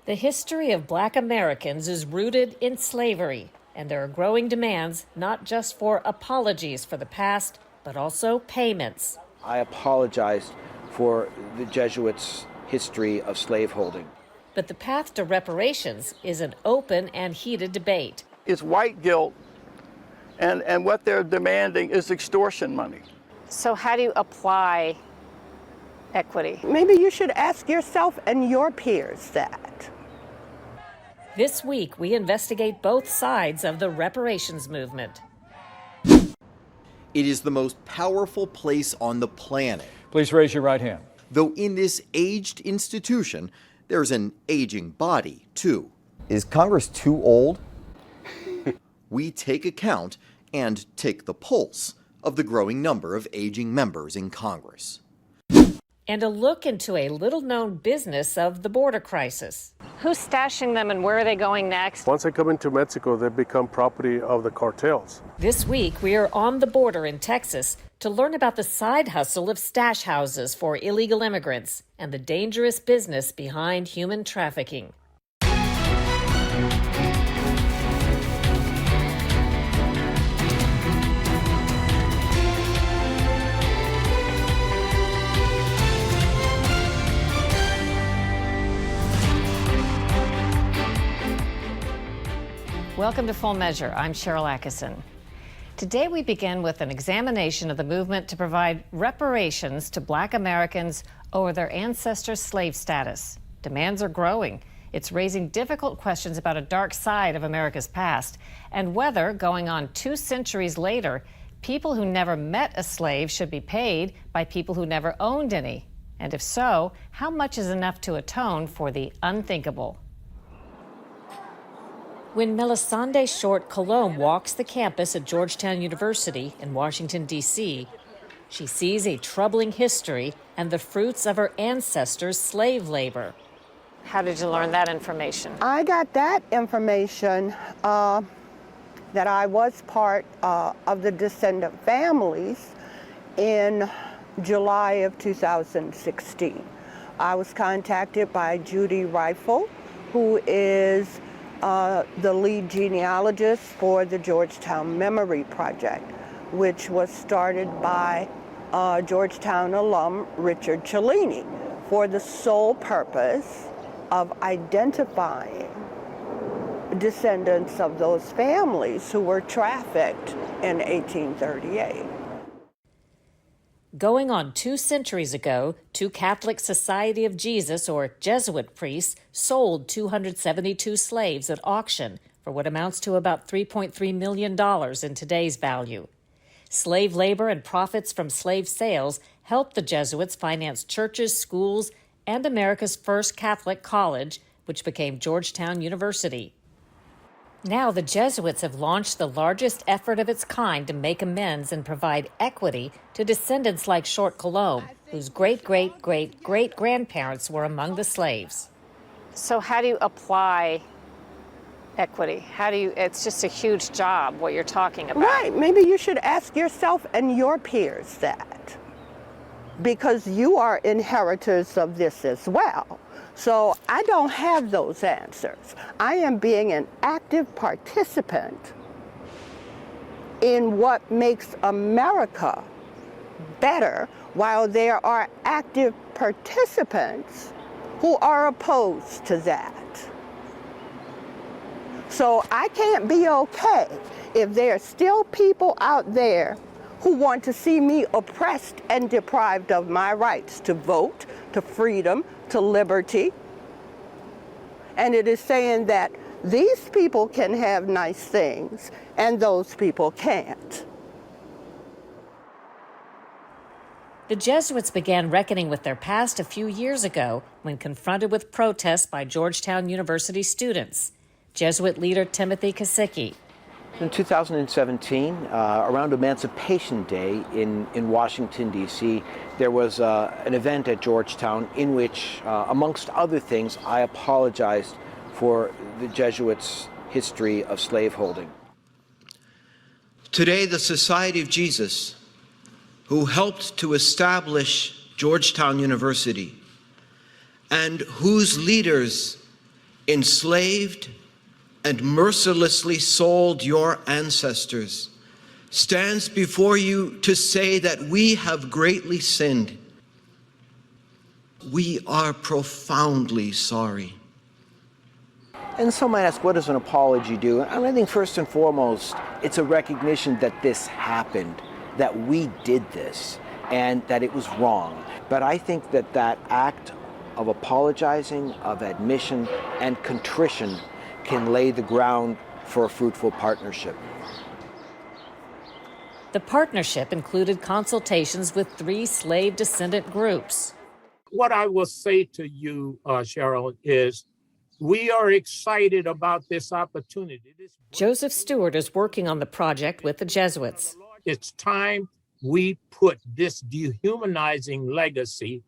The history of Black Americans is rooted in slavery, and there are growing demands not just for apologies for the past, but also payments. I apologized for the Jesuits' history of slaveholding. But the path to reparations is an open and heated debate. It's white guilt, and what they're demanding is extortion money. So how do you apply equity? Maybe you should ask yourself and your peers that. This week, we investigate both sides of the reparations movement. It is the most powerful place on the planet. Please raise your right hand. Though in this aged institution, there's an aging body, too. Is Congress too old? We take account and take the pulse of the growing number of aging members in Congress. And a look into a little-known business of the border crisis. Who's stashing them and where are they going next? Once they come into Mexico, they become property of the cartels. This week, we are on the border in Texas to learn about the side hustle of stash houses for illegal immigrants and the dangerous business behind human trafficking. Welcome to Full Measure. I'm Sharyl Attkisson. Today we begin with an examination of the movement to provide reparations to Black Americans over their ancestors' slave status. Demands are growing. It's raising difficult questions about a dark side of America's past and whether, going on 2 centuries later, people who never met a slave should be paid by people who never owned any. And if so, how much is enough to atone for the unthinkable? When Melisande Short Colomb walks the campus at Georgetown University in Washington, D.C., she sees a troubling history and the fruits of her ancestors' slave labor. How did you learn that information? I got that information that I was part of the descendant families in July of 2016. I was contacted by Judy Rifle, who is the lead genealogist for the Georgetown Memory Project, which was started by Georgetown alum Richard Cellini for the sole purpose of identifying descendants of those families who were trafficked in 1838. Going on 2 centuries ago, 2 Catholic Society of Jesus, or Jesuit priests, sold 272 slaves at auction for what amounts to about $3.3 million in today's value. Slave labor and profits from slave sales helped the Jesuits finance churches, schools, and America's first Catholic college, which became Georgetown University. Now the Jesuits have launched the largest effort of its kind to make amends and provide equity to descendants like Short Colomb, whose great-great-great-great-grandparents were among the slaves. So how do you apply equity? It's just a huge job, what you're talking about. Right, maybe you should ask yourself and your peers that, because you are inheritors of this as well. So I don't have those answers. I am being an active participant in what makes America better, while there are active participants who are opposed to that. So I can't be okay if there are still people out there who want to see me oppressed and deprived of my rights to vote, to freedom, to liberty. And it is saying that these people can have nice things and those people can't. The Jesuits began reckoning with their past a few years ago when confronted with protests by Georgetown University students. Jesuit leader Timothy Kosicki. In 2017, around Emancipation Day in Washington, D.C., there was an event at Georgetown in which, amongst other things, I apologized for the Jesuits' history of slaveholding. Today, the Society of Jesus, who helped to establish Georgetown University and whose leaders enslaved and mercilessly sold your ancestors, stands before you to say that we have greatly sinned. We are profoundly sorry. And some might ask, what does an apology do? And I think first and foremost, it's a recognition that this happened, that we did this, and that it was wrong. But I think that that act of apologizing, of admission, and contrition can lay the ground for a fruitful partnership. The partnership included consultations with 3 slave descendant groups. What I will say to you, Sharyl, is we are excited about this opportunity. Joseph Stewart is working on the project with the Jesuits. It's time we put this dehumanizing legacy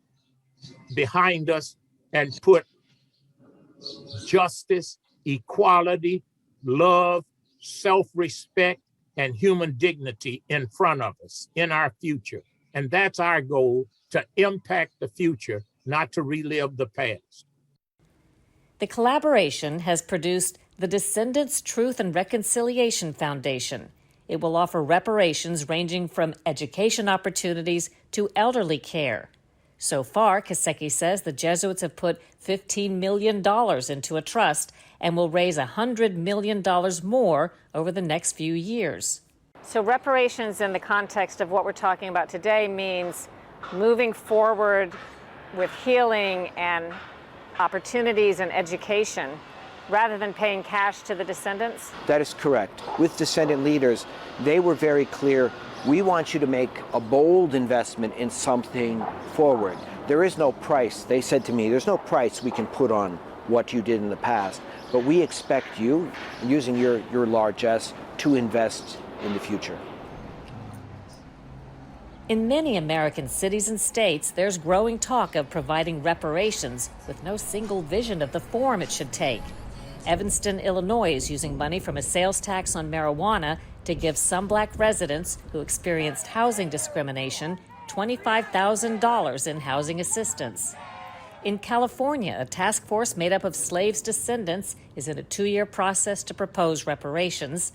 behind us and put justice, equality, love, self-respect, and human dignity in front of us, in our future. And that's our goal, to impact the future, not to relive the past. The collaboration has produced the Descendants Truth and Reconciliation Foundation. It will offer reparations ranging from education opportunities to elderly care. So far, Kiseki says the Jesuits have put $15 million into a trust and will raise $100 million more over the next few years. So reparations in the context of what we're talking about today means moving forward with healing and opportunities and education rather than paying cash to the descendants? That is correct. With descendant leaders, they were very clear. We want you to make a bold investment in something forward. There is no price. They said to me, there's no price we can put on what you did in the past, but we expect you, using your largesse, to invest in the future. In many American cities and states, there's growing talk of providing reparations with no single vision of the form it should take. Evanston, Illinois is using money from a sales tax on marijuana to give some Black residents who experienced housing discrimination $25,000 in housing assistance. In California, a task force made up of slaves' descendants is in a 2-year process to propose reparations.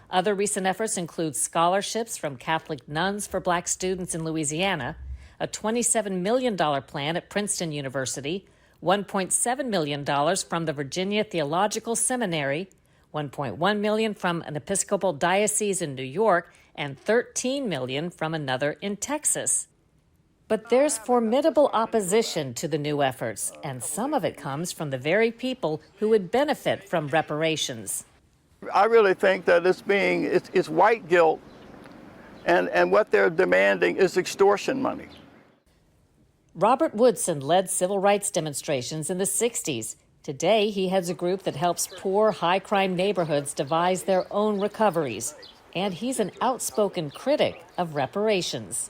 Other recent efforts include scholarships from Catholic nuns for Black students in Louisiana, a $27 million plan at Princeton University, $1.7 million from the Virginia Theological Seminary, $1.1 million from an Episcopal diocese in New York, and $13 million from another in Texas. But there's formidable opposition to the new efforts, and some of it comes from the very people who would benefit from reparations. I really think that it's white guilt, and what they're demanding is extortion money. Robert Woodson led civil rights demonstrations in the 60s. Today, he heads a group that helps poor, high-crime neighborhoods devise their own recoveries. And he's an outspoken critic of reparations.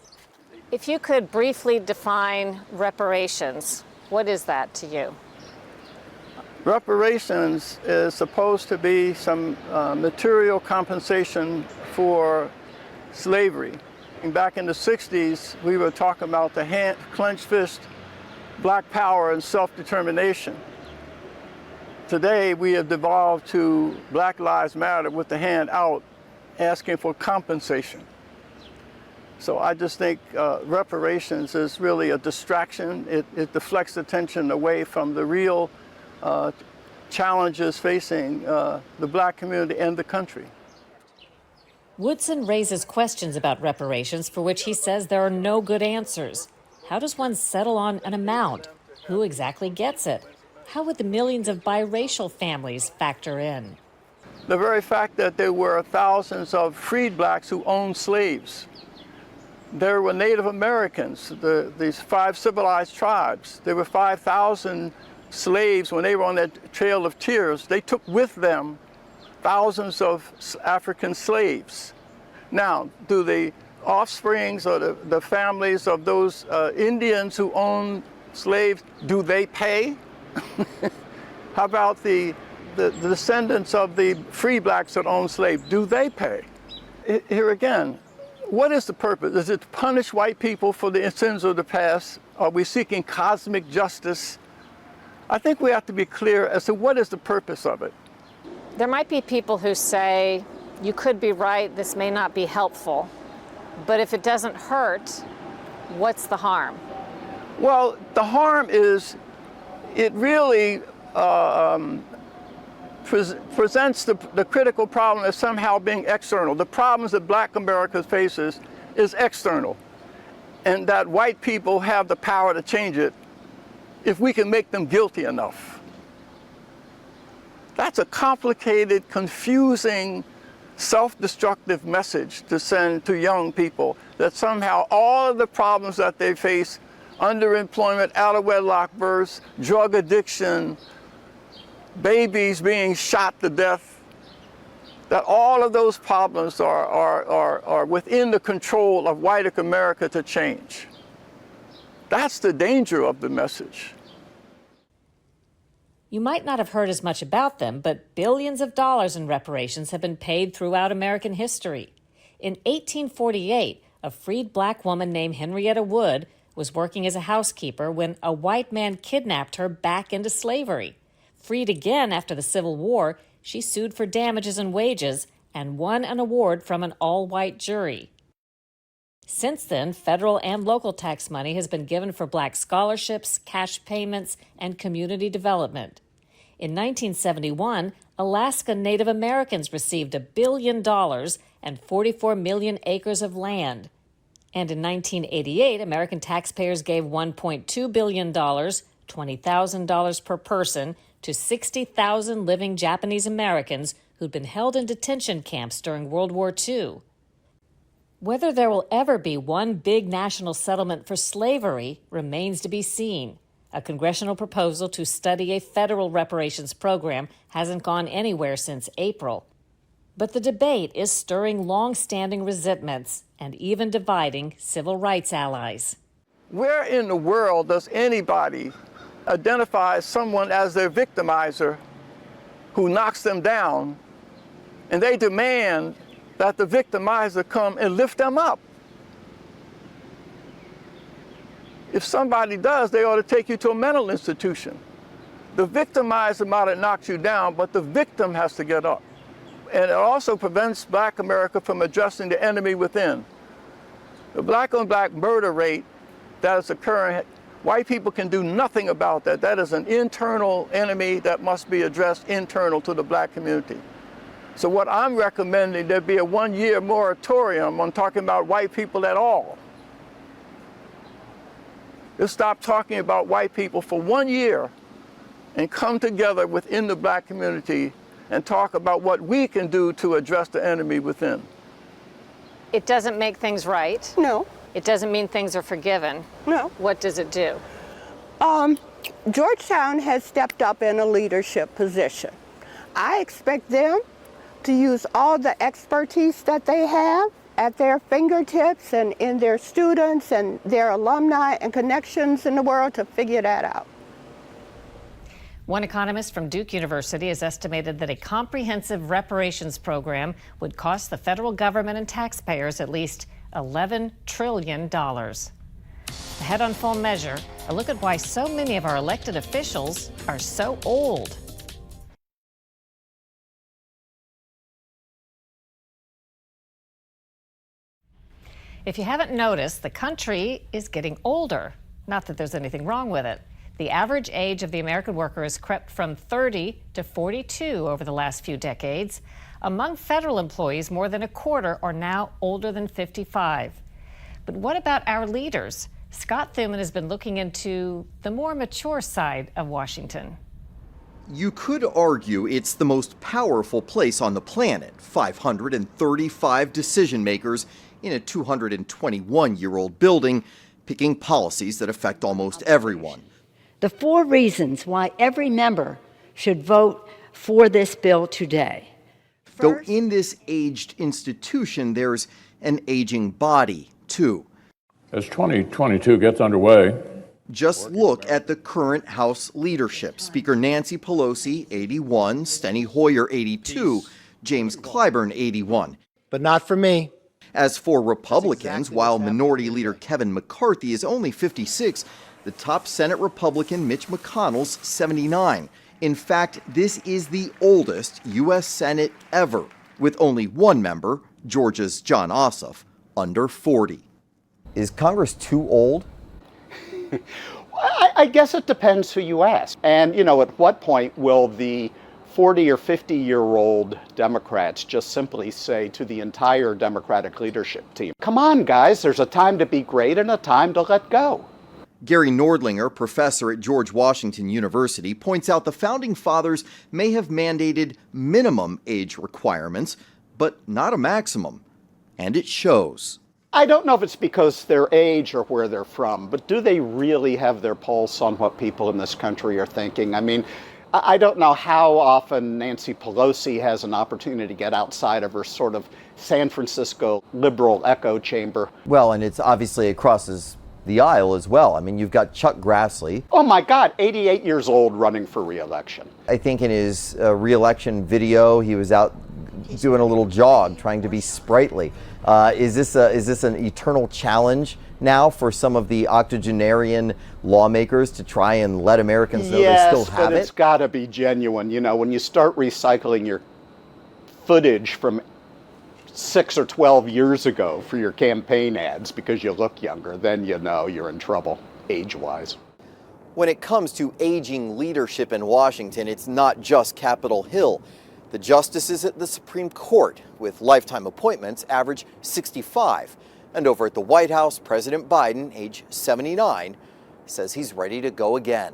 If you could briefly define reparations, what is that to you? Reparations is supposed to be some material compensation for slavery. And back in the 60s, we were talking about the clenched fist, Black power and self-determination. Today, we have devolved to Black Lives Matter with the hand out, asking for compensation. So I just think reparations is really a distraction. It deflects attention away from the real challenges facing the Black community and the country. Woodson raises questions about reparations for which he says there are no good answers. How does one settle on an amount? Who exactly gets it? How would the millions of biracial families factor in? The very fact that there were thousands of freed Blacks who owned slaves. There were Native Americans, these 5 civilized tribes. There were 5,000 slaves when they were on that Trail of Tears. They took with them thousands of African slaves. Now, do the offsprings or the families of those Indians who own slaves, do they pay? How about the descendants of the free Blacks that own slaves, do they pay? Here again, what is the purpose? Is it to punish white people for the sins of the past? Are we seeking cosmic justice? I think we have to be clear as to what is the purpose of it. There might be people who say, you could be right, this may not be helpful, but if it doesn't hurt, what's the harm? Well, the harm is it really presents the critical problem as somehow being external. The problems that Black America faces is external, and that white people have the power to change it if we can make them guilty enough. That's a complicated, confusing, self-destructive message to send to young people, that somehow all of the problems that they face, underemployment, out-of-wedlock births, drug addiction, babies being shot to death, that all of those problems are within the control of white America to change. That's the danger of the message. You might not have heard as much about them, but billions of dollars in reparations have been paid throughout American history. In 1848, a freed Black woman named Henrietta Wood was working as a housekeeper when a white man kidnapped her back into slavery. Freed again after the Civil War, she sued for damages and wages and won an award from an all-white jury. Since then, federal and local tax money has been given for Black scholarships, cash payments, and community development. In 1971, Alaska Native Americans received $1 billion and 44 million acres of land. And in 1988, American taxpayers gave $1.2 billion, $20,000 per person, to 60,000 living Japanese Americans who'd been held in detention camps during World War II. Whether there will ever be one big national settlement for slavery remains to be seen. A congressional proposal to study a federal reparations program hasn't gone anywhere since April. But the debate is stirring long-standing resentments and even dividing civil rights allies. Where in the world does anybody identify someone as their victimizer who knocks them down, and they demand that the victimizer come and lift them up? If somebody does, they ought to take you to a mental institution. The victimizer might have knocked you down, but the victim has to get up. And it also prevents Black America from addressing the enemy within. The Black-on-Black murder rate that is occurring, white people can do nothing about that. That is an internal enemy that must be addressed internal to the Black community. So what I'm recommending, there be a 1-year moratorium on talking about white people at all. Let's stop talking about white people for 1 year and come together within the Black community and talk about what we can do to address the enemy within. It doesn't make things right. No. It doesn't mean things are forgiven. No. What does it do? Georgetown has stepped up in a leadership position. I expect them to use all the expertise that they have at their fingertips and in their students and their alumni and connections in the world to figure that out. One economist from Duke University has estimated that a comprehensive reparations program would cost the federal government and taxpayers at least $11 trillion. Ahead on Full Measure, a look at why so many of our elected officials are so old. If you haven't noticed, the country is getting older. Not that there's anything wrong with it. The average age of the American worker has crept from 30 to 42 over the last few decades. Among federal employees, more than a quarter are now older than 55. But what about our leaders? Scott Thuman has been looking into the more mature side of Washington. You could argue it's the most powerful place on the planet. 535 decision makers in a 221-year-old building, picking policies that affect almost everyone. The 4 reasons why every member should vote for this bill today. Though in this aged institution, there's an aging body, too. As 2022 gets underway, just look at the current House leadership. Speaker Nancy Pelosi, 81, Steny Hoyer, 82, James Clyburn, 81. But not for me. As for Republicans, while Minority Leader Kevin McCarthy is only 56, the the top Senate Republican Mitch McConnell's 79. In fact, this is the oldest U.S. Senate ever, with only one member, Georgia's John Ossoff, under 40. Is Congress too old? I guess it depends who you ask. And, at what point will the 40 or 50-year-old Democrats just simply say to the entire Democratic leadership team, come on, guys, there's a time to be great and a time to let go. Gary Nordlinger, professor at George Washington University, points out the Founding Fathers may have mandated minimum age requirements, but not a maximum. And it shows. I don't know if it's because their age or where they're from, but do they really have their pulse on what people in this country are thinking? I mean, I don't know how often Nancy Pelosi has an opportunity to get outside of her sort of San Francisco liberal echo chamber. Well, and it's obviously it crosses the aisle as well. I mean, you've got Chuck Grassley. Oh my God, 88 years old running for re-election. I think in his re-election video, he was out doing a little jog, trying to be sprightly. Is this an eternal challenge now for some of the octogenarian lawmakers to try and let Americans know they still have it? Yes, but it's got to be genuine. When you start recycling your footage from 6 or 12 years ago for your campaign ads because you look younger, then you're in trouble, age-wise. When it comes to aging leadership in Washington, it's not just Capitol Hill. The justices at the Supreme Court, with lifetime appointments, average 65. And over at the White House, President Biden, age 79, says he's ready to go again.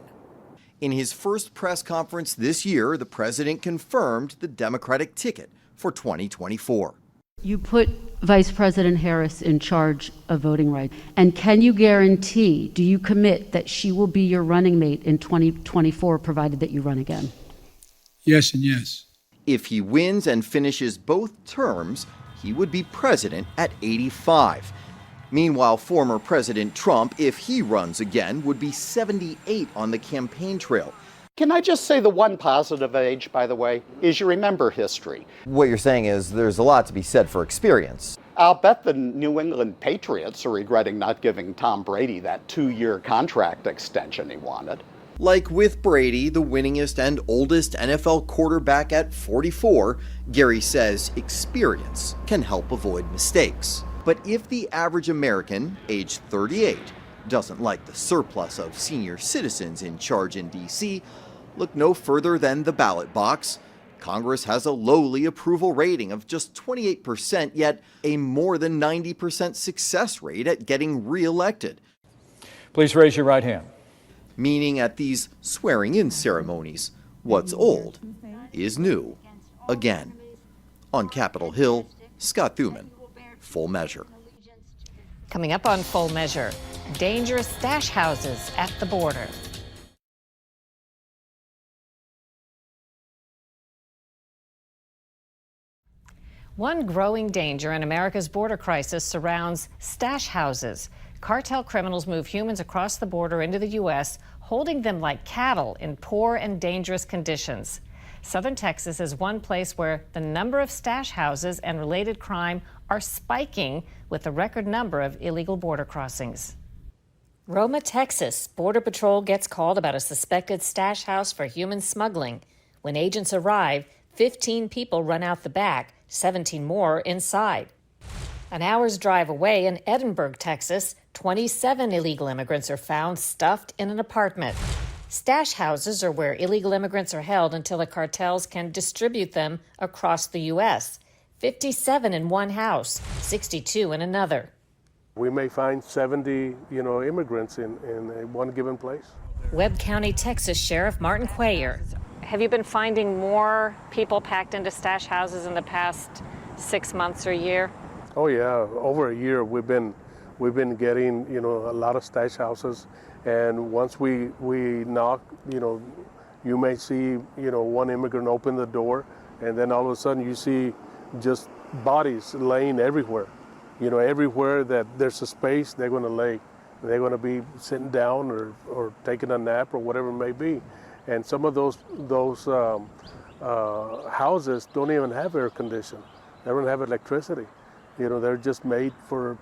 In his first press conference this year, the president confirmed the Democratic ticket for 2024. You put Vice President Harris in charge of voting rights. And can you guarantee, do you commit that she will be your running mate in 2024, provided that you run again? Yes and yes. If he wins and finishes both terms, he would be president at 85. Meanwhile, former President Trump, if he runs again, would be 78 on the campaign trail. Can I just say the one positive age, by the way, is you remember history. What you're saying is there's a lot to be said for experience. I'll bet the New England Patriots are regretting not giving Tom Brady that 2-year contract extension he wanted. Like with Brady, the winningest and oldest NFL quarterback at 44, Gary says experience can help avoid mistakes. But if the average American, age 38, doesn't like the surplus of senior citizens in charge in D.C., look no further than the ballot box. Congress has a lowly approval rating of just 28%, yet a more than 90% success rate at getting re-elected. Please raise your right hand. Meaning at these swearing-in ceremonies, what's old is new again. On Capitol Hill, Scott Thuman, Full Measure. Coming up on Full Measure, dangerous stash houses at the border. One growing danger in America's border crisis surrounds stash houses. Cartel criminals move humans across the border into the U.S., holding them like cattle in poor and dangerous conditions. Southern Texas is one place where the number of stash houses and related crime are spiking, with a record number of illegal border crossings. Roma, Texas. Border Patrol gets called about a suspected stash house for human smuggling. When agents arrive, 15 people run out the back, 17 more inside. An hour's drive away in Edinburgh, Texas, 27 illegal immigrants are found stuffed in an apartment. Stash houses are where illegal immigrants are held until the cartels can distribute them across the U.S. 57 in one house, 62 in another. We may find 70, immigrants in one given place. Webb County, Texas Sheriff Martin Cuellar. Have you been finding more people packed into stash houses in the past 6 months or year? Oh yeah, over a year we've been getting a lot of stash houses, and once we knock, you may see one immigrant open the door, and then all of a sudden you see just bodies laying everywhere. Everywhere that there's a space, they're going to lay. They're going to be sitting down or taking a nap or whatever it may be. And some of those houses don't even have air conditioning. They don't have electricity. They're just made to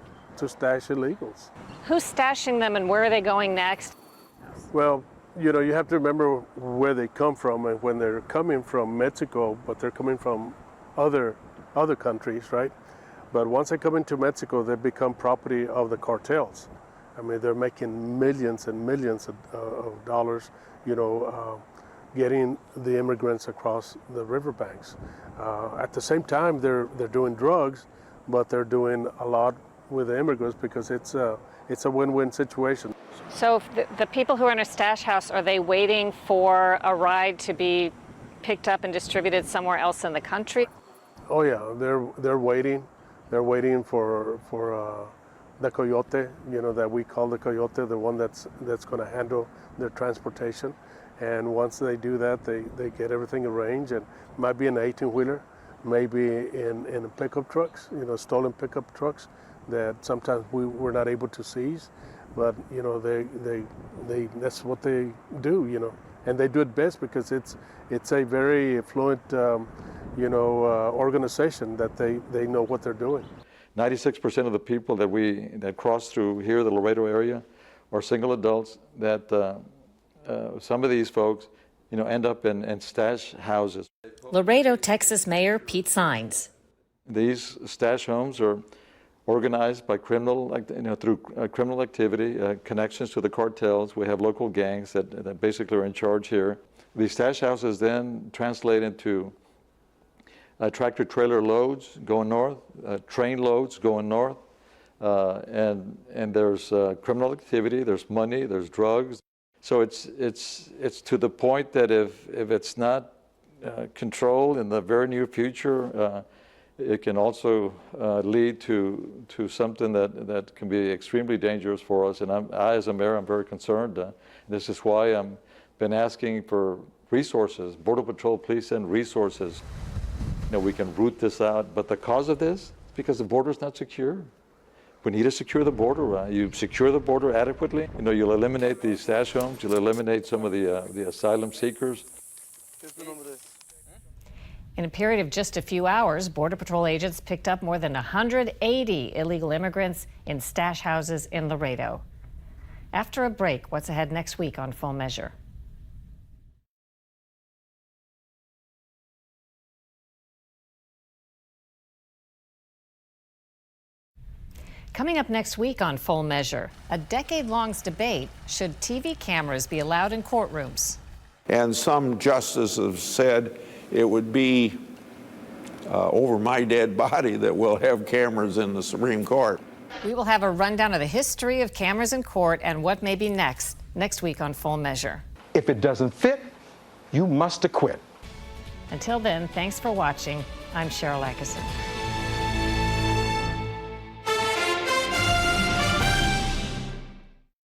stash illegals. Who's stashing them and where are they going next? Well, you know, you have to remember where they come from, and when they're coming from Mexico, but they're coming from other countries, right? But once they come into Mexico, they become property of the cartels. I mean, they're making millions and millions of dollars, you know, getting the immigrants across the riverbanks. At the same time, they're doing drugs, but they're doing a lot with the immigrants because it's a win-win situation. So the people who are in a stash house, are they waiting for a ride to be picked up and distributed somewhere else in the country? Oh yeah, they're waiting. They're waiting for the coyote, you know, that we call the coyote, the one that's going to handle their transportation. And once they do that, they get everything arranged, and it might be an 18-wheeler, maybe in pickup trucks, you know, stolen pickup trucks that sometimes we're not able to seize. But you know, they that's what they do, you know, and they do it best because it's a very affluent, you know, organization that they know what they're doing. 96% of the people that cross through here, the Laredo area, are single adults. That some of these folks, you know, end up in stash houses. Laredo, Texas Mayor Pete Sines. These stash homes are organized by through criminal activity, connections to the cartels. We have local gangs that basically are in charge here. These stash houses then translate into tractor-trailer loads going north, train loads going north, and there's criminal activity, there's money, there's drugs. So it's to the point that if it's not controlled in the very near future, it can also lead to something that can be extremely dangerous for us. And I, as a mayor, I'm very concerned. This is why I've been asking for resources. Border Patrol, please send resources. You know, we can root this out. But the cause of this is because the border is not secure. We need to secure the border. You secure the border adequately, you know, you'll eliminate these stash homes. You'll eliminate some of the asylum seekers. In a period of just a few hours, Border Patrol agents picked up more than 180 illegal immigrants in stash houses in Laredo. After a break, what's ahead next week on Full Measure? Coming up next week on Full Measure, a decade-long debate: should TV cameras be allowed in courtrooms? And some justices have said it would be over my dead body that we'll have cameras in the Supreme Court. We will have a rundown of the history of cameras in court and what may be next week on Full Measure. If it doesn't fit, you must acquit. Until then, thanks for watching. I'm Sharyl Attkisson.